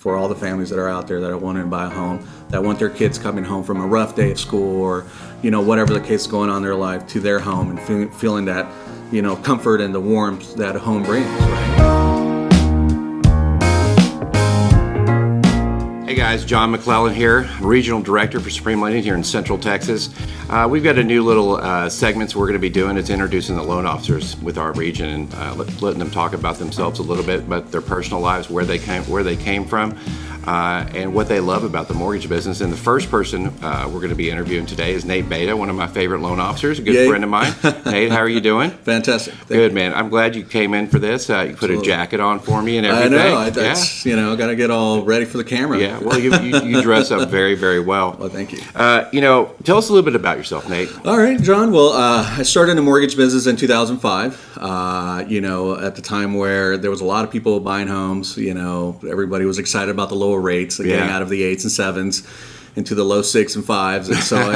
for all the families that are out there that are wanting to buy a home, that want their kids coming home from a rough day of school or, whatever the case is going on in their life to their home and feeling that, comfort and the warmth that a home brings, right? Hey guys, John McClellan here, Regional Director for Submarine Lending here in Central Texas. We've got a new little segments we're going to be doing. It's introducing the loan officers with our region and letting them talk about themselves a little bit, about their personal lives, where they came from, and what they love about the mortgage business. And the first person we're going to be interviewing today is Nate Beita, one of my favorite loan officers, a good friend of mine. Nate, how are you doing? Fantastic. Good, man. I'm glad you came in for this. You put a jacket on for me and everything. I know. Got to get all ready for the camera. Yeah. Well, you dress up very, very well. Well, thank you. Tell us a little bit about yourself, Nate. All right, John. Well, I started in the mortgage business in 2005. At the time where there was a lot of people buying homes. Everybody was excited about the lower rates, getting out of the 8s and 7s into the low 6s and 5s. And so,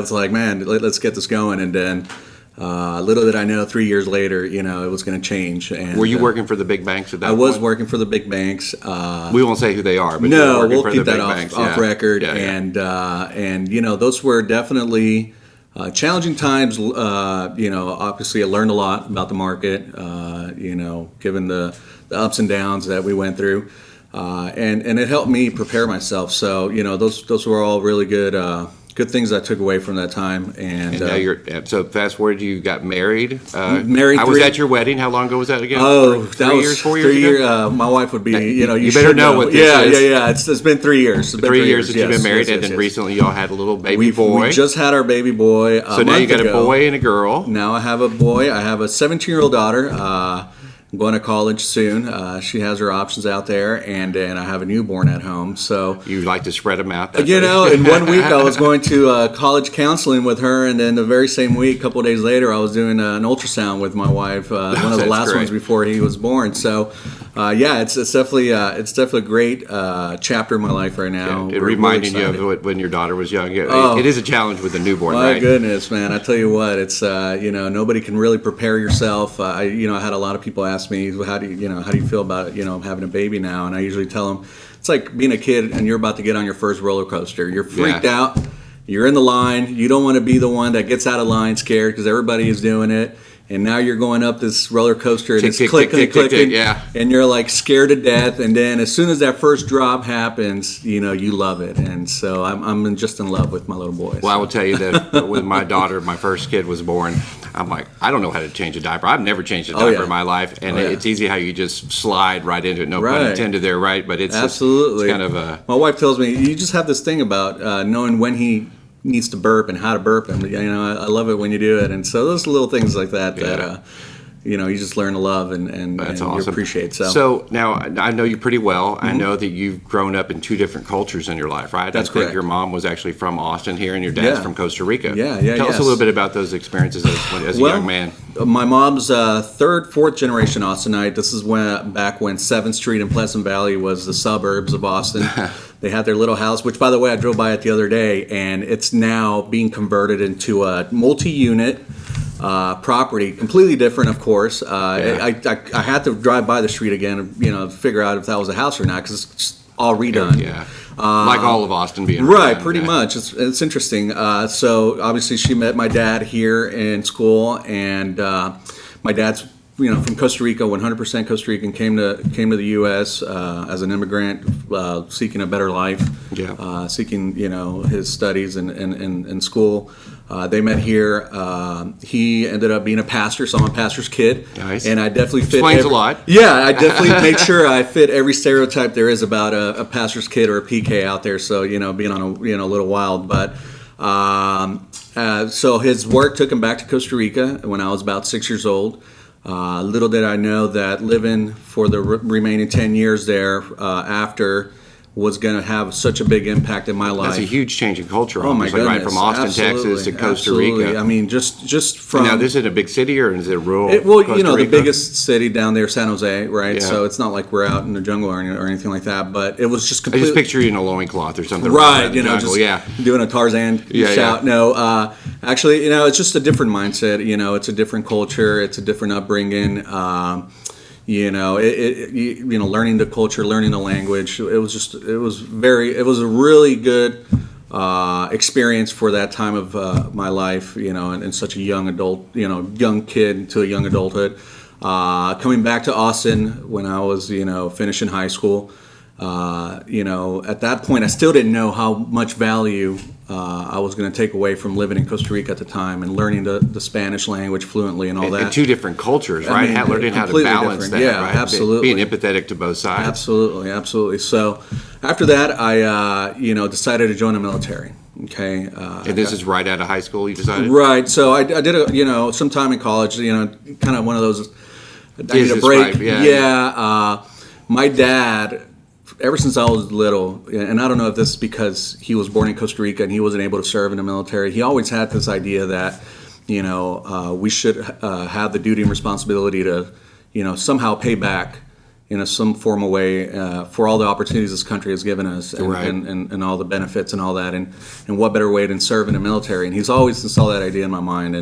it's like, man, let's get this going. And then little did I know, 3 years later, it was going to change. And were you working for the big banks at that point? I was working for the big banks. We won't say who they are, but no, we'll keep that off record. And those were definitely challenging times. Obviously I learned a lot about the market, given the ups and downs that we went through. And it helped me prepare myself. So, those were all really good things I took away from that time. And now so fast forward, you got married. Married. I was at your wedding. How long ago was that again? Oh, that was 4 years ago? My wife would be, you better know what this is. Yeah. It's been 3 years. It's been 3 years that you've been married, and then recently y'all had a little baby boy. We just had our baby boy. So now you got a boy and a girl. Now I have a boy. I have a 17-year-old daughter. I'm going to college soon. She has her options out there, and I have a newborn at home. So you like to spread them out. In 1 week I was going to college counseling with her, and then the very same week, a couple of days later, I was doing an ultrasound with my wife. One of the last ones before he was born. So it's definitely a great chapter in my life right now. Yeah, it reminded you of when your daughter was young. It is a challenge with a newborn, right? My goodness, man! I tell you what, it's nobody can really prepare yourself. I had a lot of people ask me, how do you feel about having a baby now? And I usually tell them it's like being a kid and you're about to get on your first roller coaster. You're freaked out. You're in the line. You don't want to be the one that gets out of line scared because everybody is doing it. And now you're going up this roller coaster and it's clicking, and you're like scared to death. And then as soon as that first drop happens, you love it. And so I'm just in love with my little boy. Well, I will tell you that when my daughter, my first kid, was born, I'm like, I don't know how to change a diaper. I've never changed a diaper in my life, and it's easy how you just slide right into it. No pun intended there, right? But it's absolutely it's kind of a. My wife tells me you just have this thing about knowing when he needs to burp and how to burp, and I love it when you do it. And so those little things like that that you just learn to love and awesome. You appreciate. So now I know you pretty well. I know that you've grown up in two different cultures in your life, right? That's I think correct. Your mom was actually from Austin here, and your dad's from Costa Rica. Tell us a little bit about those experiences as a young man. My mom's third, fourth generation Austinite. This is back when 7th Street in Pleasant Valley was the suburbs of Austin. They had their little house, which, by the way, I drove by it the other day, and it's now being converted into a multi-unit property, completely different, of course. I had to drive by the street again, to figure out if that was a house or not, because it's all redone. Like all of Austin being right, redone. Pretty much. It's interesting. So obviously, she met my dad here in school, and my dad's from Costa Rica, 100% Costa Rican, came to the U.S. As an immigrant, seeking a better life, seeking his studies in school. They met here. He ended up being a pastor, so I'm a pastor's kid. Nice. And I definitely fit. Explains a lot. Yeah, I definitely make sure I fit every stereotype there is about a pastor's kid or a PK out there. So being on a little wild, but. So his work took him back to Costa Rica when I was about 6 years old. Little did I know that living for the remaining 10 years there after was going to have such a big impact in my life. That's a huge change in culture. Oh my goodness! Right from Austin, Texas to Costa Rica. I mean, just from now, this is a big city or is it rural? Costa Rica? The biggest city down there, San Jose, right? Yeah. So it's not like we're out in the jungle or anything like that. But it was just completely. I just picture you in a loincloth or something. Right, just doing a Tarzan shout. No, actually, it's just a different mindset. It's a different culture. It's a different upbringing. learning the culture, learning the language. It was a really good experience for that time of my life, and such a young adult, young kid to a young adulthood. Coming back to Austin when I was, finishing high school, at that point I still didn't know how much value I was going to take away from living in Costa Rica at the time and learning the Spanish language fluently and all that. And two different cultures, right? Learning how to balance that, yeah, right? Absolutely. Being empathetic to both sides. Absolutely. So after that, I, decided to join the military. Okay. And this is right out of high school, you decided? Right. So I did some time in college, kind of one of those, I need a break. Right? Yeah. My dad, ever since I was little, and I don't know if this is because he was born in Costa Rica and he wasn't able to serve in the military, he always had this idea that, we should have the duty and responsibility to, somehow pay back in some formal way for all the opportunities this country has given us and all the benefits and all that. And what better way than serve in the military? And he's always installed that idea in my mind.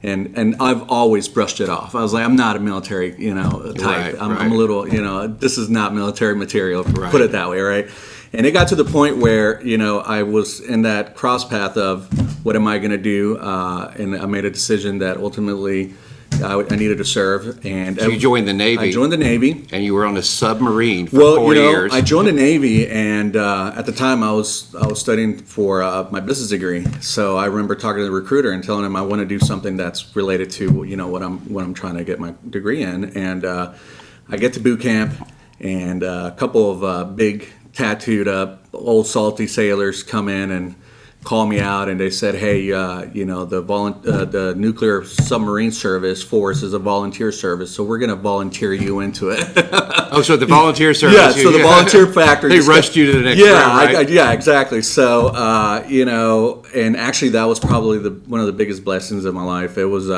And I've always brushed it off. I was like, I'm not a military, type. I'm a little, this is not military material, put it that way, right? And it got to the point where, I was in that cross path of what am I going to do? And I made a decision that ultimately I needed to serve. And so you joined the Navy. I joined the Navy. And you were on a submarine for 4 years. I joined the Navy, and at the time I was studying for my business degree. So I remember talking to the recruiter and telling him I want to do something that's related to what I'm trying to get my degree in. And I get to boot camp, and a couple of big tattooed up old salty sailors come in and call me out, and they said, hey, the nuclear submarine service force is a volunteer service, so we're going to volunteer you into it. Oh, so the volunteer service. Yeah, so the volunteer factor. They rushed you to the next round, right? Yeah, exactly. So, and actually that was probably one of the biggest blessings of my life. It was,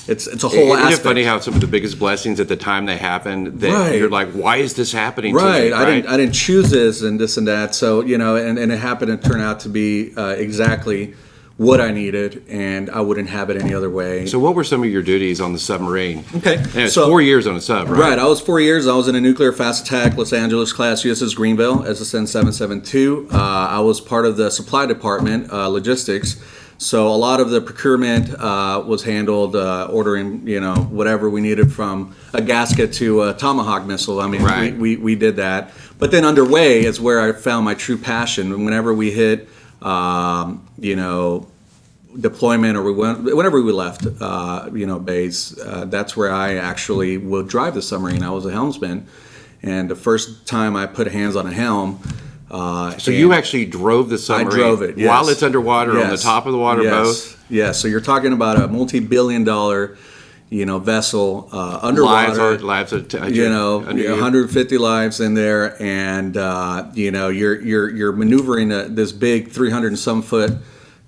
it's a whole aspect. Isn't it funny how some of the biggest blessings at the time they happen, that you're like, why is this happening to me? Right. I didn't choose this and this and that. So, and it happened to turn out to be exactly what I needed, and I wouldn't have it any other way. So what were some of your duties on the submarine? Okay. And it's 4 years on a sub, right? Right. I was 4 years. I was in a nuclear fast attack Los Angeles class USS Greenville, SSN 772. I was part of the supply department, logistics. So a lot of the procurement was handled, ordering, whatever we needed from a gasket to a Tomahawk missile. I mean, we did that. But then underway is where I found my true passion. Whenever we hit, deployment, or whenever we left, base, that's where I actually would drive the submarine. I was a helmsman, and the first time I put hands on a helm. So you actually drove the submarine? I drove it, yes. While it's underwater, on the top of the water, both? Yes. So you're talking about a multi-billion-dollar, vessel underwater. Lives 150 lives in there, and you're maneuvering this big 300 and some foot,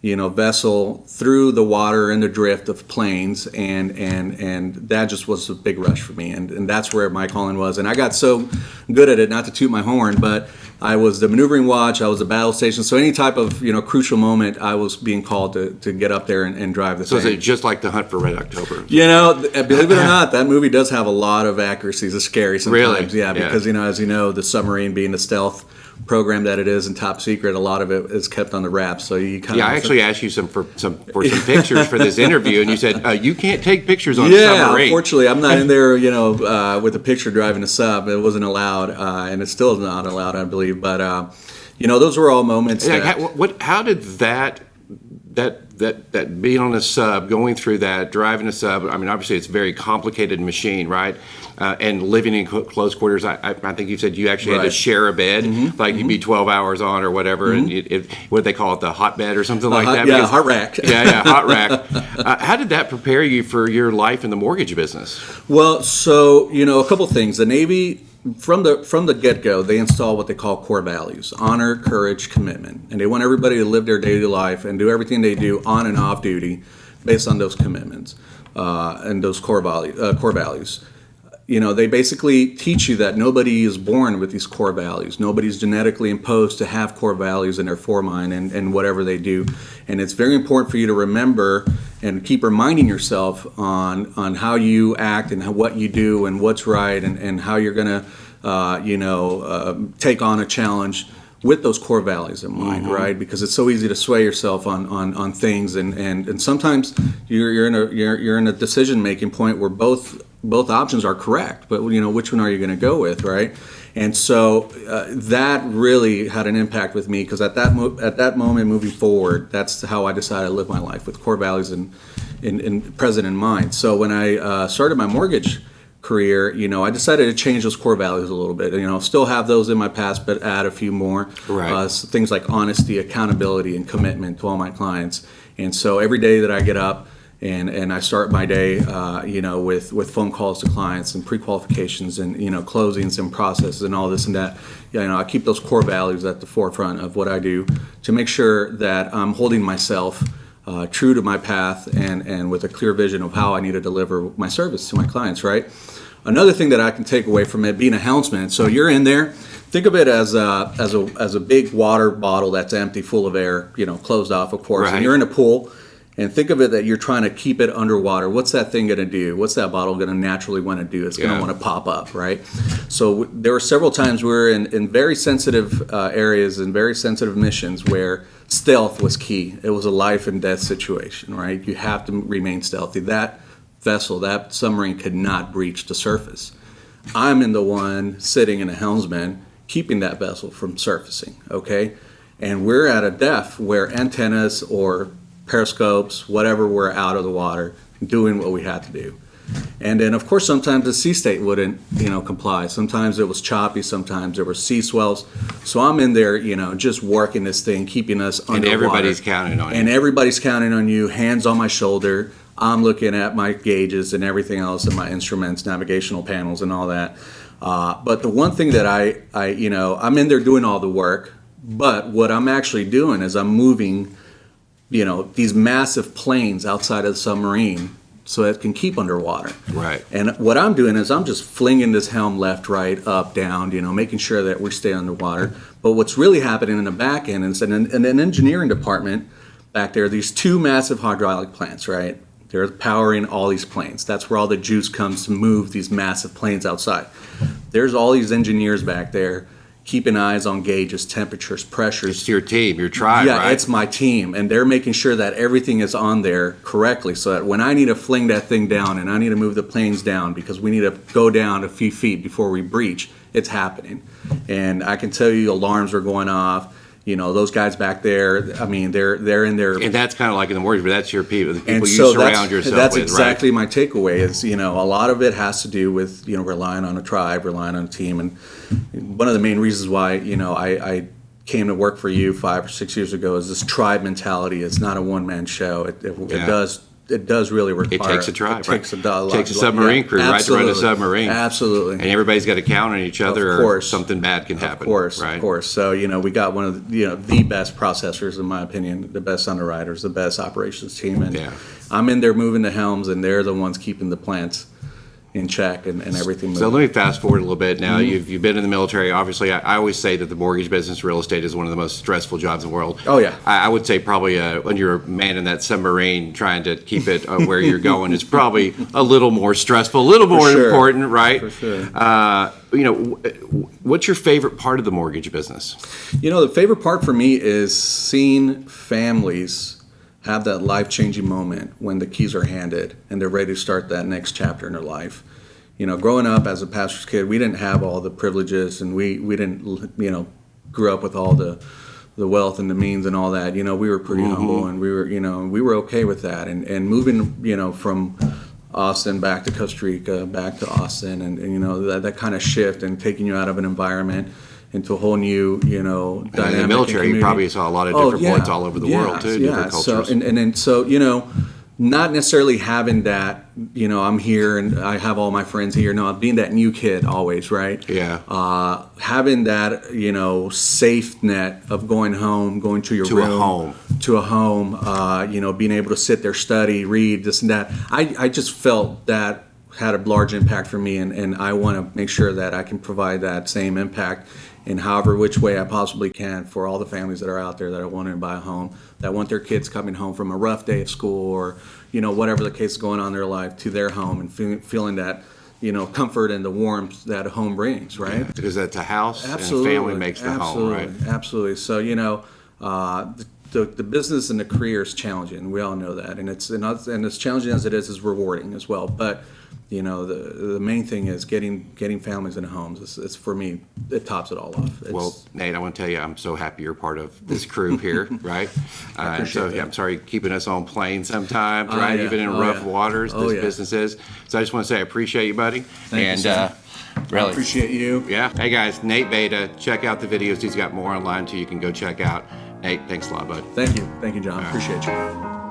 vessel through the water and the drift of planes, and that just was a big rush for me, and that's where my calling was. And I got so good at it, not to toot my horn, but I was the maneuvering watch, I was the battle station, so any type of crucial moment, I was being called to get up there and drive the thing. So is it just like The Hunt for Red October? Believe it or not, that movie does have a lot of accuracies. It's scary sometimes. Really? Yeah, because as you know, the submarine being the stealth program that it is and top secret, a lot of it is kept on the wraps. So you kind of I actually asked you for some pictures for this interview, and you said you can't take pictures on submarine. Yeah, unfortunately, I'm not in there, with a picture driving a sub. It wasn't allowed, and it's still not allowed, I believe. But those were all moments. How did that being on a sub, going through that, driving a sub? I mean, obviously, it's a very complicated machine, right? And living in close quarters, I think you said you actually had to share a bed, you'd be 12 hours on or whatever, and what do they call it, the hot bed or something like that? Yeah, hot rack. Hot rack. How did that prepare you for your life in the mortgage business? Well, so, a couple things. The Navy, from the get-go, they install what they call core values: honor, courage, commitment. And they want everybody to live their daily life and do everything they do on and off duty based on those commitments and those core values. they basically teach you that nobody is born with these core values. Nobody's genetically imposed to have core values in their foremind and whatever they do. And it's very important for you to remember and keep reminding yourself on how you act and what you do and what's right and how you're going to, take on a challenge with those core values in mind, right? Because it's so easy to sway yourself on things, and sometimes you're in a decision making point where both options are correct, but which one are you going to go with, right? And so that really had an impact with me, because at that moment moving forward, that's how I decided to live my life with core values and present in mind. So when I started my mortgage career, I decided to change those core values a little bit. Still have those in my past, but add a few more. Right. Things like honesty, accountability, and commitment to all my clients. And so every day that I get up and I start my day, with phone calls to clients and pre-qualifications and closings and processes and all this and that. I keep those core values at the forefront of what I do to make sure that I'm holding myself true to my path and with a clear vision of how I need to deliver my service to my clients, right? Another thing that I can take away from it, being a helmsman, so you're in there, think of it as a big water bottle that's empty, full of air, closed off, of course, Right. and you're in a pool, and think of it that you're trying to keep it underwater. What's that thing going to do? What's that bottle going to naturally want to do? It's going to want to pop up, right? So there were several times we were in very sensitive areas and very sensitive missions where stealth was key. It was a life and death situation, right? You have to remain stealthy. That vessel, that submarine could not breach the surface. I'm in the one sitting in a helmsman keeping that vessel from surfacing, okay? And we're at a depth where antennas or periscopes, whatever, were out of the water doing what we had to do. And then, of course, sometimes the sea state wouldn't, comply. Sometimes it was choppy. Sometimes there were sea swells. So I'm in there, just working this thing, keeping us underwater. And everybody's counting on you. And everybody's counting on you, hands on my shoulder. I'm looking at my gauges and everything else and my instruments, navigational panels and all that. But the one thing that I'm in there doing all the work, but what I'm actually doing is I'm moving, these massive planes outside of the submarine so it can keep underwater. Right. And what I'm doing is I'm just flinging this helm left, right, up, down, making sure that we stay underwater. But what's really happening in the back end is in an engineering department back there, these two massive hydraulic plants, right? They're powering all these planes. That's where all the juice comes to move these massive planes outside. There's all these engineers back there keeping eyes on gauges, temperatures, pressures. It's your team, your tribe, Yeah, right? it's my team, and they're making sure that everything is on there correctly so that when I need to fling that thing down and I need to move the planes down because we need to go down a few feet before we breach, it's happening. And I can tell you alarms are going off. Those guys back there, I mean, they're in there. And that's kind of like in the mortgage, but that's your people, the people And you so surround yourself that's with, exactly my takeaway is, a lot of it has to do with, relying on a tribe, relying on a team. And one of the main reasons why, I came to work for you 5 or 6 years ago is this tribe mentality. It's not a one-man show. It does really require. It takes a tribe, It takes right? a It takes a submarine crew, right, to run a submarine. Absolutely. And everybody's got to count on each other, Of course. or something bad can happen. Of course. So, we got one of the best processors, in my opinion, the best underwriters, the best operations team. And I'm in there moving the helms, and they're the ones keeping the plants in check and everything moving. So let me fast forward a little bit. Now, you've been in the military. Obviously, I always say that the mortgage business, real estate, is one of the most stressful jobs in the world. Oh, yeah. I would say probably when you're manning that submarine, trying to keep it where you're going, is probably a little more stressful, a little more important, right? For sure. What's your favorite part of the mortgage business? The favorite part for me is seeing families have that life-changing moment when the keys are handed and they're ready to start that next chapter in their life. Growing up as a pastor's kid, we didn't have all the privileges, and we didn't, grew up with all the wealth and the means and all that. We were pretty humble, and we were okay with that. And moving, from Austin back to Costa Rica, back to Austin, and that kind of shift and taking you out of an environment into a whole new, dynamic. In the military, you probably saw a lot of different points all over the world, too, different cultures. So, not necessarily having that, I'm here and I have all my friends here. No, being that new kid always, right? Yeah. Having that, safe net of going home, going to your room. To a home, being able to sit there, study, read, this and that. I just felt that had a large impact for me, and I want to make sure that I can provide that same impact in however which way I possibly can for all the families that are out there that are wanting to buy a home, that want their kids coming home from a rough day of school or, you know, whatever the case is going on in their life to their home and feeling that, you know, comfort and the warmth that a home brings, right? Yeah, because it's a house Absolutely. and a family makes the home, right? Absolutely. So, you know, the business and the career is challenging. We all know that, and it's as challenging as it is rewarding as well. But you know, the main thing is getting families into homes. It's for me, it tops it all off. Well, Nate, I want to tell you, I'm so happy you're part of this crew here, right? appreciate that. I'm sorry keeping us on planes sometimes, right? Yeah. Even in rough waters, this yeah. business is. So I just want to say I appreciate you, buddy. Thank you, sir. Really. I appreciate you. Yeah. Hey guys, Nate Beita. Check out the videos. He's got more online too. You can go check out. Nate, thanks a lot, bud. Thank you, John. Appreciate you.